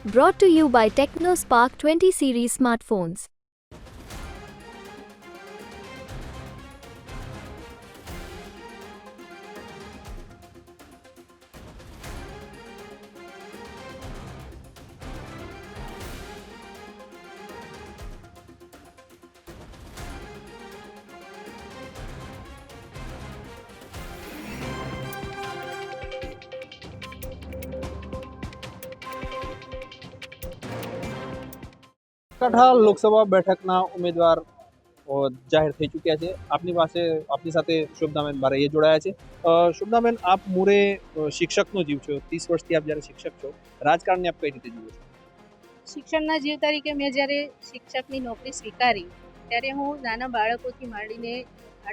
Brought to you by TechnoSpark 20 series smartphones. કઠાલ Lok Sabha બેઠકના ઉમેદવાર જાહેર થઈ ચૂક્યા છે। આપની સાથે શોભનાબેન બારૈયા જોડાયા છે। શોભનાબેન, આપ મૂળે શિક્ષકનો જીવ છો, 30 વર્ષથી આપ જ્યારે શિક્ષક છો, રાજકારણને આપ કઈ રીતે જુઓ છો? શિક્ષણના જીવ તરીકે મેં જ્યારે શિક્ષકની નોકરી સ્વીકારી ત્યારે હું નાના બાળકોથી માંડીને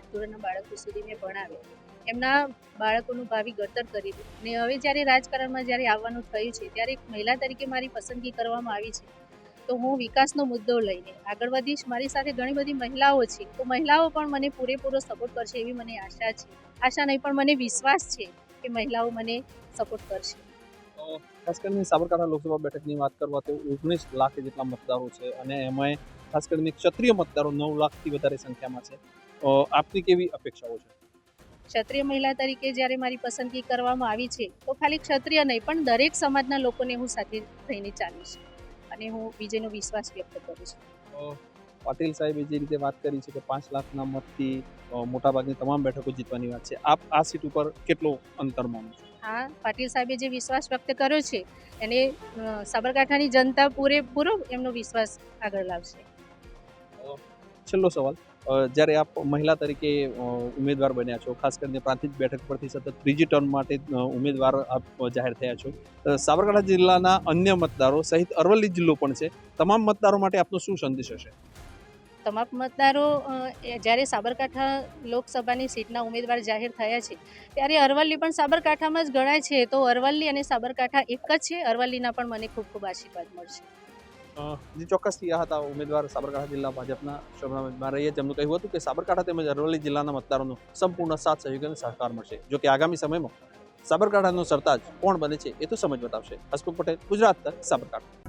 8 ધોરણના બાળકો સુધી મેં ભણાવ્યા, એમના બાળકોનું ભાવિ ઘડતર કરી અને હવે જ્યારે રાજકારણમાં જ્યારે આવવાનું થયું છે ત્યારે એક મહિલા તરીકે મારી પસંદગી કરવામાં આવી છે, તો હું વિકાસનો મુદ્દો લઈને આગળ વધીશ। મારી સાથે ઘણી બધી મહિલાઓ છે, તો મહિલાઓ પણ મને પૂરેપૂરો સપોર્ટ કરશે એવી મને આશા છે। આશા નહીં પણ મને વિશ્વાસ છે કે મહિલાઓ મને સપોર્ટ કરશે। ખાસ કરીને સાબરકાંઠા લોકસભા બેઠકની વાત કરવા તો 19 લાખ જેટલા મતદારો છે અને એમાં ખાસ કરીને ક્ષત્રિય મતદારો 9 લાખથી વધારે સંખ્યામાં છે। આપની કેવી અપેક્ષાઓ છે? ક્ષત્રિય મહિલા તરીકે જ્યારે મારી પસંદગી કરવામાં આવી છે તો ખાલી ક્ષત્રિય નહીં પણ દરેક સમાજના લોકોને હું સાથે થઈને ચાલીશ અને હું વિજયનો વિશ્વાસ વ્યક્ત કરું છું। પાટીલ સાહેબે જે રીતે વાત કરી છે કે 5 લાખના મતથી મોટાભાગની તમામ બેઠકો જીતવાની વાત છે, આપ આ સીટ ઉપર કેટલો અંતર માનો છો? હા, પાટીલ સાહેબે જે વિશ્વાસ વ્યક્ત કર્યો છે એને સાબરકાંઠાની જનતા પૂરેપૂરો એમનો વિશ્વાસ આગળ લાવશે। છેલ્લો સવાલ, જ્યારે આપ મહિલા તરીકે ઉમેદવાર બન્યા છો, ખાસ કરીને પ્રાંતિજ બેઠક પરથી સતત ત્રીજી ટર્મ માટે ઉમેદવાર આપ જાહેર થયા છો, સાબરકાંઠા જિલ્લાના અન્ય મતદારો સહિત અરવલ્લી જિલ્લો પણ છે, તમામ મતદારો માટે આપનો શું સંદેશ હશે? તમામ મતદારો જ્યારે સાબરકાંઠા લોકસભાની સીટના ઉમેદવાર જાહેર થયા છે ત્યારે અરવલ્લી પણ સાબરકાંઠામાં જ ગણાય છે, તો અરવલ્લી અને સાબરકાંઠા એક જ છે। અરવલ્લીના પણ મને ખૂબ ખૂબ આશીર્વાદ મળશે। જે ચોક્કસથી આ હતા ઉમેદવાર સાબરકાંઠા જિલ્લા ભાજપના શોભનાબેન બારૈયા, જેમનું કહ્યું હતું કે સાબરકાંઠા તેમજ અરવલ્લી જિલ્લાના મતદારોનો સંપૂર્ણ સાથ સહયોગ અને સહકાર મળશે। જો કે આગામી સમયમાં સાબરકાંઠાનો સરતાજ કોણ બને છે એ તો સમજ બતાવશે। હસમુખ પટેલ, ગુજરાત તક, સાબરકાંઠા।